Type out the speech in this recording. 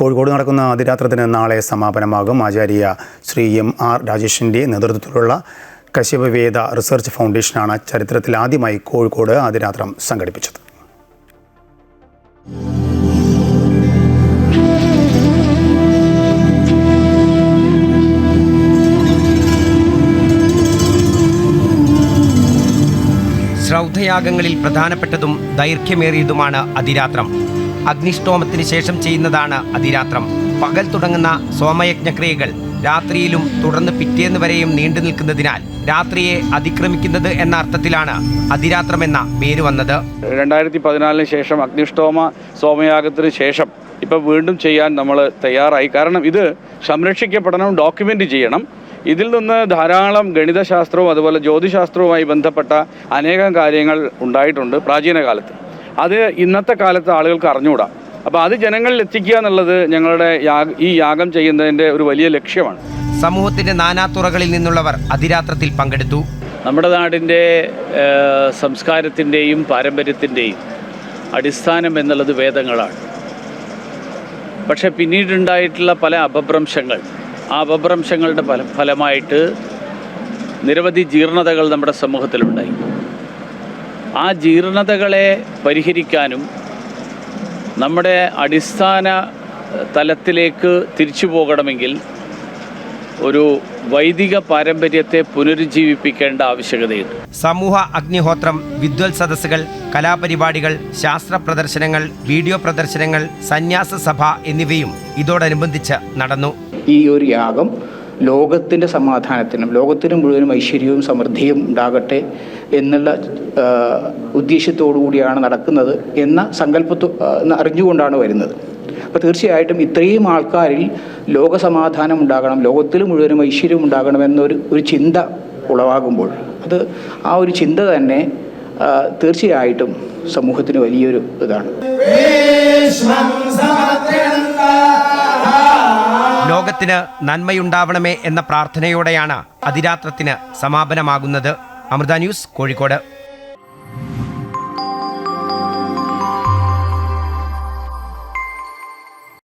കോഴിക്കോട് നടക്കുന്ന അതിരാത്രത്തിന് നാളെ സമാപനമാകും. ആചാര്യ ശ്രീ M.R. രാജേഷിൻ്റെ നേതൃത്വത്തിലുള്ള കശ്യപവേദ റിസർച്ച് ഫൗണ്ടേഷനാണ് ചരിത്രത്തിൽ ആദ്യമായി കോഴിക്കോട് അതിരാത്രം സംഘടിപ്പിച്ചത്. ശ്രൗദ്ധയാഗങ്ങളിൽ പ്രധാനപ്പെട്ടതും ദൈർഘ്യമേറിയതുമാണ് അതിരാത്രം. അഗ്നിഷ്ടോമത്തിന് ശേഷം ചെയ്യുന്നതാണ് അതിരാത്രം. പകൽ തുടങ്ങുന്ന സോമയജ്ഞക്രിയകൾ രാത്രിയിലും തുടർന്ന് പിറ്റേന്ന് വരെയും നീണ്ടു നിൽക്കുന്നതിനാൽ രാത്രിയെ അതിക്രമിക്കുന്നത് എന്ന അർത്ഥത്തിലാണ് അതിരാത്രം എന്ന പേര് വന്നത്. 2014 ശേഷം അഗ്നിഷ്ടോമ സോമയാഗത്തിന് ശേഷം ഇപ്പം വീണ്ടും ചെയ്യാൻ നമ്മൾ തയ്യാറായി. കാരണം ഇത് സംരക്ഷിക്കപ്പെടണം, ഡോക്യുമെൻ്റ് ചെയ്യണം. ഇതിൽ നിന്ന് ധാരാളം ഗണിതശാസ്ത്രവും അതുപോലെ ജ്യോതിശാസ്ത്രവുമായി ബന്ധപ്പെട്ട അനേകം കാര്യങ്ങൾ ഉണ്ടായിട്ടുണ്ട് പ്രാചീന കാലത്ത്. അത് ഇന്നത്തെ കാലത്ത് ആളുകൾക്ക് അറിഞ്ഞുകൂടാ. അപ്പോൾ അത് ജനങ്ങളിൽ എത്തിക്കുക എന്നുള്ളത് ഞങ്ങളുടെ ഈ യാഗം ചെയ്യുന്നതിൻ്റെ ഒരു വലിയ ലക്ഷ്യമാണ്. സമൂഹത്തിൻ്റെ നാനാതുറകളിൽ നിന്നുള്ളവർ അതിരാത്രത്തിൽ പങ്കെടുത്തു. നമ്മുടെ നാടിൻ്റെ സംസ്കാരത്തിൻ്റെയും പാരമ്പര്യത്തിൻ്റെയും അടിസ്ഥാനം എന്നുള്ളത് വേദങ്ങളാണ്. പക്ഷേ പിന്നീടുണ്ടായിട്ടുള്ള പല അപഭ്രംശങ്ങൾ, ആ അപഭ്രംശങ്ങളുടെ ഫലമായിട്ട് നിരവധി ജീർണതകൾ നമ്മുടെ സമൂഹത്തിലുണ്ടായി. ആ ജീർണതകളെ പരിഹരിക്കാനും നമ്മുടെ അടിസ്ഥാന തലത്തിലേക്ക് തിരിച്ചു പോകണമെങ്കിൽ ഒരു വൈദിക പാരമ്പര്യത്തെ പുനരുജ്ജീവിപ്പിക്കേണ്ട ആവശ്യകതയുണ്ട്. സമൂഹ അഗ്നിഹോത്രം, വിദ്വൽ സദസ്സുകൾ, കലാപരിപാടികൾ, ശാസ്ത്ര പ്രദർശനങ്ങൾ, വീഡിയോ പ്രദർശനങ്ങൾ, സന്യാസ സഭ എന്നിവയും ഇതോടനുബന്ധിച്ച് നടന്നു. ഈ ഒരു യാഗം ലോകത്തിൻ്റെ സമാധാനത്തിനും ലോകത്തിന് മുഴുവനും ഐശ്വര്യവും സമൃദ്ധിയും ഉണ്ടാകട്ടെ എന്നുള്ള ഉദ്ദേശ്യത്തോടു കൂടിയാണ് നടക്കുന്നത് എന്ന സങ്കല്പത്തെ അറിഞ്ഞുകൊണ്ടാണ് വരുന്നത്. അപ്പോൾ തീർച്ചയായിട്ടും ഇത്രയും ആൾക്കാരിൽ ലോകസമാധാനം ഉണ്ടാകണം, ലോകത്തിൽ മുഴുവനും ഐശ്വര്യം ഉണ്ടാകണം എന്നൊരു ചിന്ത ഉളവാകുമ്പോൾ അത് ആ ഒരു ചിന്ത തന്നെ തീർച്ചയായിട്ടും സമൂഹത്തിന് വലിയൊരു ഇതാണ്. ലോകത്തിന് നന്മയുണ്ടാവണമേ എന്ന പ്രാർത്ഥനയോടെയാണ് അതിരാത്രത്തിന് സമാപനമാകുന്നത്. അമൃത ന്യൂസ്, കോഴിക്കോട്.